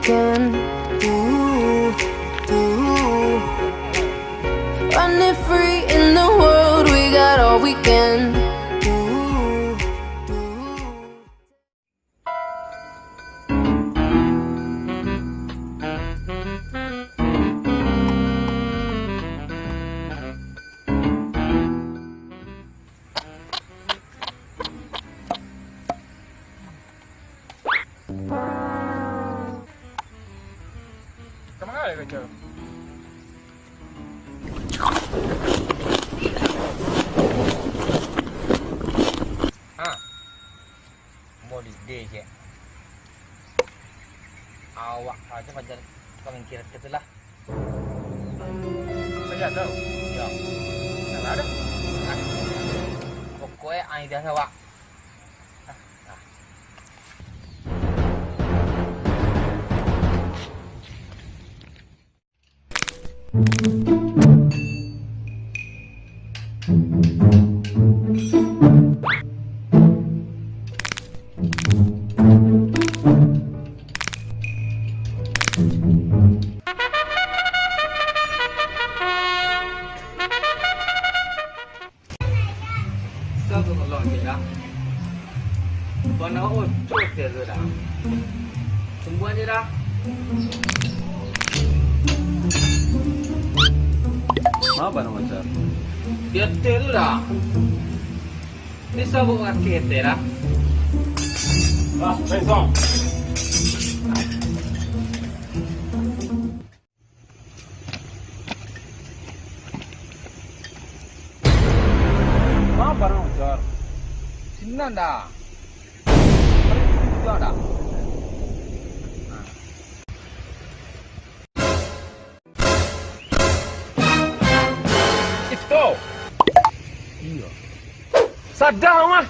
can. Running free in the world, we got all we can. Kemana ya kecil? Holiday je. Awak aja macam tukang kira itulah. Saya tahu. Ya. Yang ada? Pokoknya dah awak. Sao tôi còn lòi vậy đó? Còn nó ôi chốt tiền rồi đó. Tunggu aja dah. Apa nama Car? Dia tu dah. Ni sabuk rakyat dah. Ah, besok. Apa nama Car? Sinan dah. Itu dah. Itu. Iya. Sadar mah.